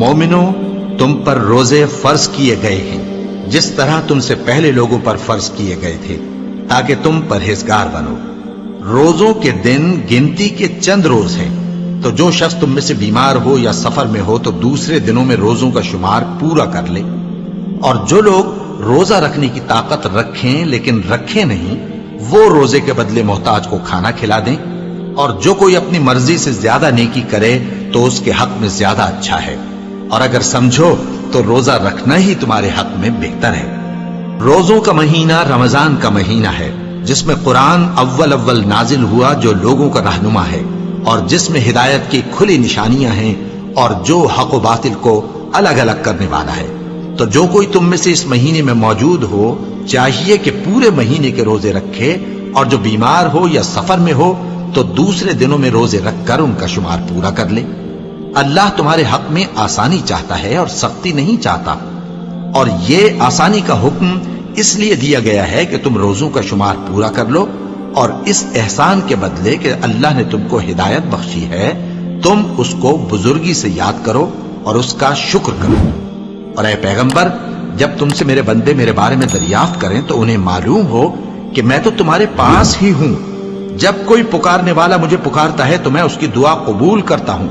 مومنو، تم پر روزے فرض کیے گئے ہیں جس طرح تم سے پہلے لوگوں پر فرض کیے گئے تھے، تاکہ تم پرہیزگار بنو۔ روزوں کے دن گنتی کے چند روز ہیں، تو جو شخص تم میں سے بیمار ہو یا سفر میں ہو تو دوسرے دنوں میں روزوں کا شمار پورا کر لے۔ اور جو لوگ روزہ رکھنے کی طاقت رکھیں لیکن رکھیں نہیں، وہ روزے کے بدلے محتاج کو کھانا کھلا دیں۔ اور جو کوئی اپنی مرضی سے زیادہ نیکی کرے تو اس کے حق میں زیادہ اچھا ہے، اور اگر سمجھو تو روزہ رکھنا ہی تمہارے حق میں بہتر ہے۔ روزوں کا مہینہ رمضان کا مہینہ ہے، جس میں قرآن اول نازل ہوا، جو لوگوں کا رہنما ہے اور جس میں ہدایت کی کھلی نشانیاں ہیں، اور جو حق و باطل کو الگ الگ کرنے والا ہے۔ تو جو کوئی تم میں سے اس مہینے میں موجود ہو چاہیے کہ پورے مہینے کے روزے رکھے، اور جو بیمار ہو یا سفر میں ہو تو دوسرے دنوں میں روزے رکھ کر ان کا شمار پورا کر لے۔ اللہ تمہارے حق میں آسانی چاہتا ہے اور سختی نہیں چاہتا، اور یہ آسانی کا حکم اس لیے دیا گیا ہے کہ تم روزوں کا شمار پورا کر لو، اور اس احسان کے بدلے کہ اللہ نے تم کو ہدایت بخشی ہے، تم اس کو بزرگی سے یاد کرو اور اس کا شکر کرو۔ اور اے پیغمبر، جب تم سے میرے بندے میرے بارے میں دریافت کریں تو انہیں معلوم ہو کہ میں تو تمہارے پاس ہی ہوں۔ جب کوئی پکارنے والا مجھے پکارتا ہے تو میں اس کی دعا قبول کرتا ہوں۔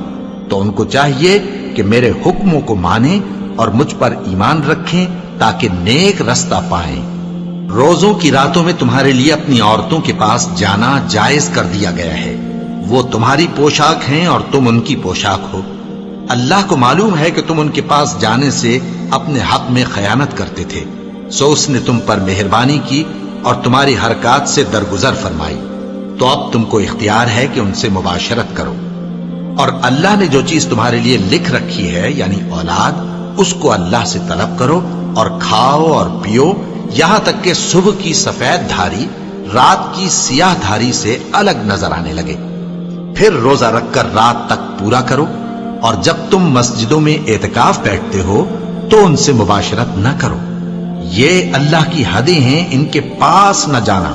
تو ان کو چاہیے کہ میرے حکموں کو مانیں اور مجھ پر ایمان رکھیں تاکہ نیک رستہ پائیں۔ روزوں کی راتوں میں تمہارے لیے اپنی عورتوں کے پاس جانا جائز کر دیا گیا ہے، وہ تمہاری پوشاک ہیں اور تم ان کی پوشاک ہو۔ اللہ کو معلوم ہے کہ تم ان کے پاس جانے سے اپنے حق میں خیانت کرتے تھے، سو اس نے تم پر مہربانی کی اور تمہاری حرکات سے درگزر فرمائی، تو اب تم کو اختیار ہے کہ ان سے مباشرت کرو۔ اور اللہ نے جو چیز تمہارے لیے لکھ رکھی ہے یعنی اولاد، اس کو اللہ سے طلب کرو اور کھاؤ اور پیو، یہاں تک کہ صبح کی سفید دھاری رات کی سیاہ دھاری سے الگ نظر آنے لگے۔ پھر روزہ رکھ کر رات تک پورا کرو، اور جب تم مسجدوں میں اعتکاف بیٹھتے ہو تو ان سے مباشرت نہ کرو، یہ اللہ کی حدیں ہیں، ان کے پاس نہ جانا۔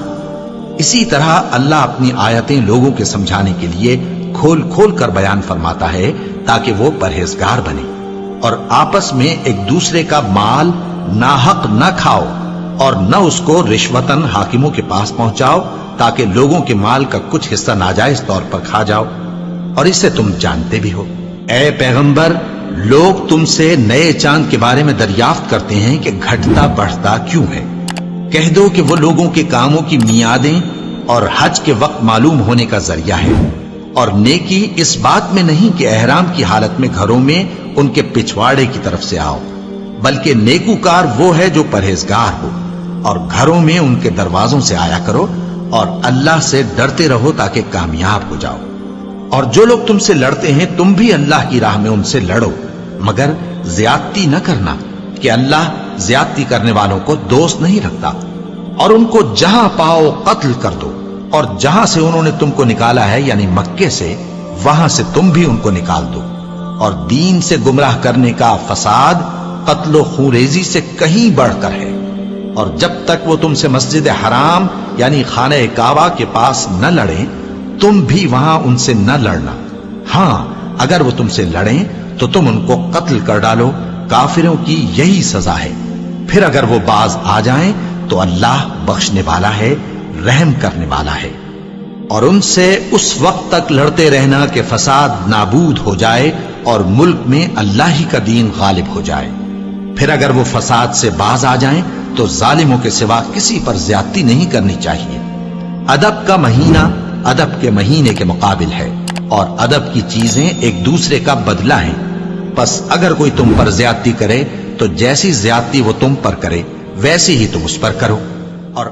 اسی طرح اللہ اپنی آیتیں لوگوں کے سمجھانے کے لیے کھول کھول کر بیان فرماتا ہے تاکہ وہ پرہیزگار بنے، اور آپس میں ایک دوسرے کا مال ناحق نہ کھاؤ، اور نہ اس کو رشوتاً حاکموں کے پاس پہنچاؤ تاکہ لوگوں کے مال کا کچھ حصہ ناجائز طور پر کھا جاؤ، اور اسے تم جانتے بھی ہو۔ اے پیغمبر، لوگ تم سے نئے چاند کے بارے میں دریافت کرتے ہیں کہ گھٹتا بڑھتا کیوں ہے۔ کہہ دو کہ وہ لوگوں کے کاموں کی میعادیں اور حج کے وقت معلوم ہونے کا ذریعہ ہے، اور نیکی اس بات میں نہیں کہ احرام کی حالت میں گھروں میں ان کے پچھواڑے کی طرف سے آؤ، بلکہ نیکوکار وہ ہے جو پرہیزگار ہو، اور گھروں میں ان کے دروازوں سے آیا کرو، اور اللہ سے ڈرتے رہو تاکہ کامیاب ہو جاؤ۔ اور جو لوگ تم سے لڑتے ہیں تم بھی اللہ کی راہ میں ان سے لڑو، مگر زیادتی نہ کرنا، کہ اللہ زیادتی کرنے والوں کو دوست نہیں رکھتا۔ اور ان کو جہاں پاؤ قتل کر دو، اور جہاں سے انہوں نے تم کو نکالا ہے یعنی مکے سے، وہاں سے تم بھی ان کو نکال دو۔ اور دین سے گمراہ کرنے کا فساد قتل و خونریزی سے کہیں بڑھ کر ہے، اور جب تک وہ تم سے مسجد حرام یعنی خانہ کعبہ کے پاس نہ لڑیں تم بھی وہاں ان سے نہ لڑنا۔ ہاں، اگر وہ تم سے لڑیں تو تم ان کو قتل کر ڈالو، کافروں کی یہی سزا ہے۔ پھر اگر وہ باز آ جائیں تو اللہ بخشنے والا ہے، رحم کرنے والا ہے۔ اور ان سے اس وقت تک لڑتے رہنا کہ فساد نابود ہو جائے اور ملک میں اللہ ہی کا دین غالب ہو جائے۔ پھر اگر وہ فساد سے باز آ جائیں تو ظالموں کے سوا کسی پر زیادتی نہیں کرنی چاہیے۔ ادب کا مہینہ ادب کے مہینے کے مقابل ہے، اور ادب کی چیزیں ایک دوسرے کا بدلہ ہیں۔ پس اگر کوئی تم پر زیادتی کرے تو جیسی زیادتی وہ تم پر کرے ویسی ہی تم اس پر کرو، اور